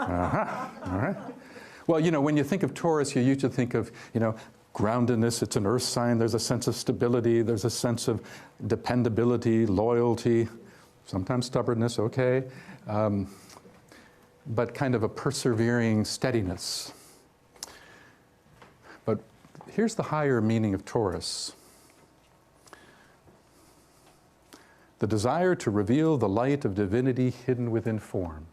All right. Well, you know, when you think of Taurus, you usually think of, you know, groundedness. It's an earth sign. There's a sense of stability. There's a sense of dependability, loyalty, sometimes stubbornness, okay, but kind of a persevering steadiness. But here's the higher meaning of Taurus. The desire to reveal the light of divinity hidden within form.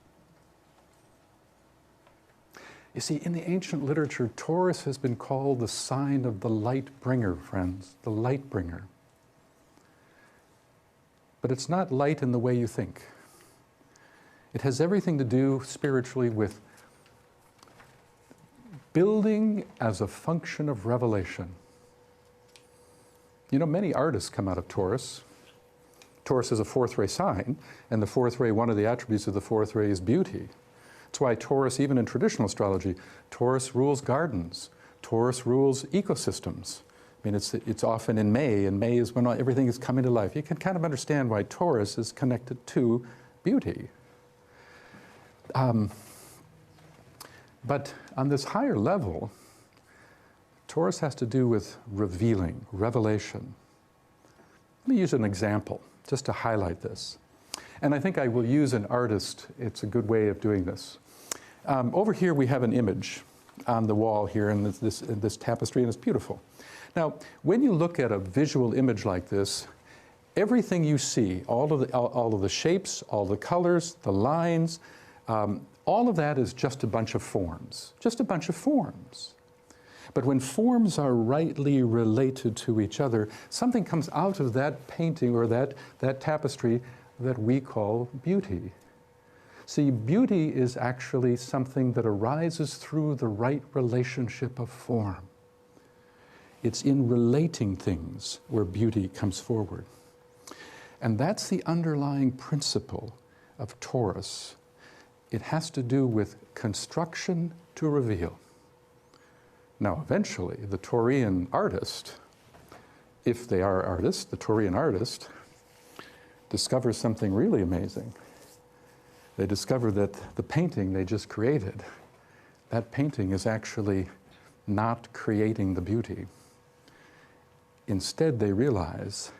You see, in the ancient literature, Taurus has been called the sign of the light bringer, friends, the light bringer. But it's not light in the way you think. It has everything to do spiritually with building as a function of revelation. You know, many artists come out of Taurus. Taurus is a fourth ray sign, and the fourth ray, one of the attributes of the fourth ray is beauty. That's why Taurus, even in traditional astrology, Taurus rules gardens. Taurus rules ecosystems. I mean, it's often in May, and May is when everything is coming to life. You can kind of understand why Taurus is connected to beauty. But on this higher level, Taurus has to do with revealing, revelation. Let me use an example just to highlight this. And I think I will use an artist. It's a good way of doing this. Over here we have an image on the wall here in this tapestry, and it's beautiful. Now, when you look at a visual image like this, everything you see, all of the shapes, all the colors, the lines, all of that is just a bunch of forms, just a bunch of forms. But when forms are rightly related to each other, something comes out of that painting or that tapestry that we call beauty. See, beauty is actually something that arises through the right relationship of form. It's in relating things where beauty comes forward. And that's the underlying principle of Taurus. It has to do with construction to reveal. Now, eventually, the Taurian artist, if they are artists, the Taurian artist, discovers something really amazing. They discover that the painting they just created, that painting is actually not creating the beauty. Instead, they realize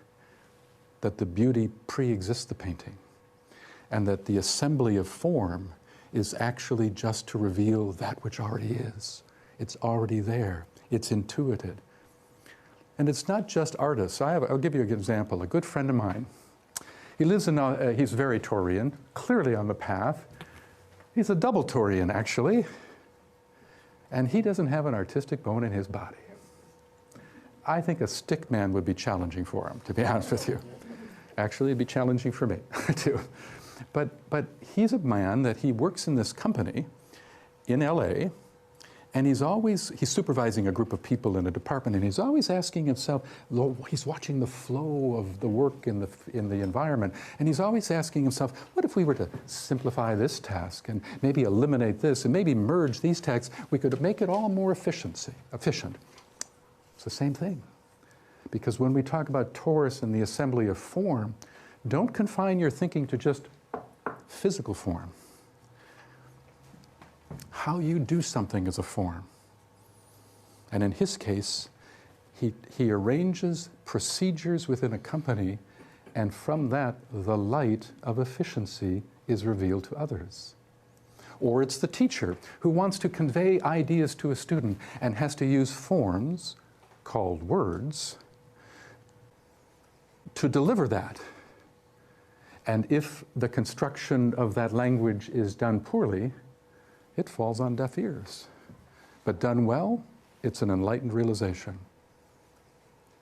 that the beauty pre-exists the painting, and that the assembly of form is actually just to reveal that which already is. It's already there. It's intuited. And it's not just artists. I'll give you an example. A good friend of mine, he lives in, he's very Taurian, clearly on the path. He's a double Taurian, actually. And he doesn't have an artistic bone in his body. I think a stick man would be challenging for him, to be honest with you. Actually, it'd be challenging for me, too. But he's a man that he works in this company in LA, and he's supervising a group of people in a department, and he's always asking himself, he's watching the flow of the work in the environment, and he's always asking himself, what if we were to simplify this task, and maybe eliminate this, and maybe merge these tasks, we could make it all more efficient. It's the same thing. Because when we talk about Taurus and the assembly of form, don't confine your thinking to just physical form. How you do something is a form. And in his case, he arranges procedures within a company, and from that, the light of efficiency is revealed to others. Or it's the teacher who wants to convey ideas to a student and has to use forms, called words, to deliver that. And if the construction of that language is done poorly, it falls on deaf ears. But done well, it's an enlightened realization.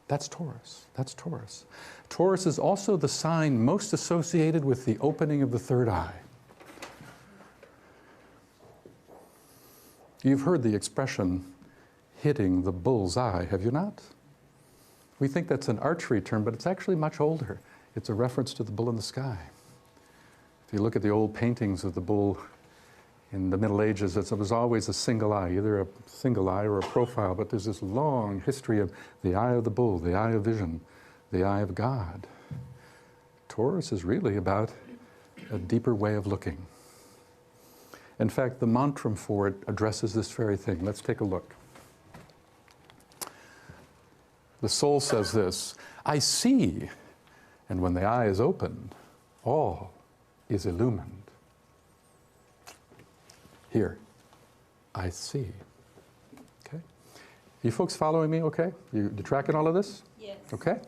That's Taurus. That's Taurus. Taurus is also the sign most associated with the opening of the third eye. You've heard the expression, hitting the bull's eye, have you not? We think that's an archery term, but it's actually much older. It's a reference to the bull in the sky. If you look at the old paintings of the bull in the Middle Ages, it was always a single eye, either a single eye or a profile, but there's this long history of the eye of the bull, the eye of vision, the eye of God. Taurus is really about a deeper way of looking. In fact, the mantra for it addresses this very thing. Let's take a look. The soul says this, I see, and when the eye is opened, all is illumined. Here, I see. Okay? You folks following me okay? You tracking all of this? Yes. Okay?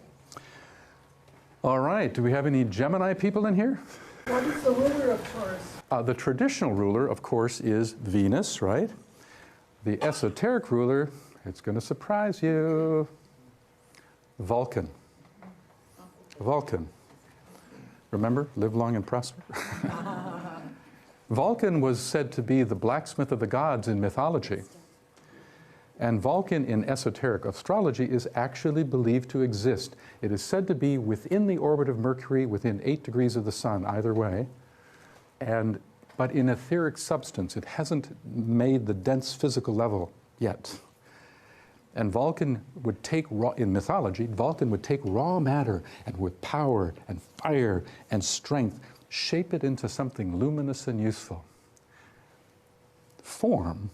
All right, do we have any Gemini people in here? What is the ruler of Taurus? The traditional ruler, of course, is Venus, right? The esoteric ruler, it's going to surprise you, Vulcan. Vulcan. Remember, live long and prosper? Vulcan was said to be the blacksmith of the gods in mythology. And Vulcan in esoteric astrology is actually believed to exist. It is said to be within the orbit of Mercury, within 8 degrees of the sun, either way. But in etheric substance, it hasn't made the dense physical level yet. And Vulcan would take in mythology, Vulcan would take raw matter and with power and fire and strength, shape it into something luminous and useful. Form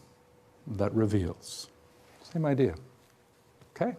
that reveals. Same idea. Okay?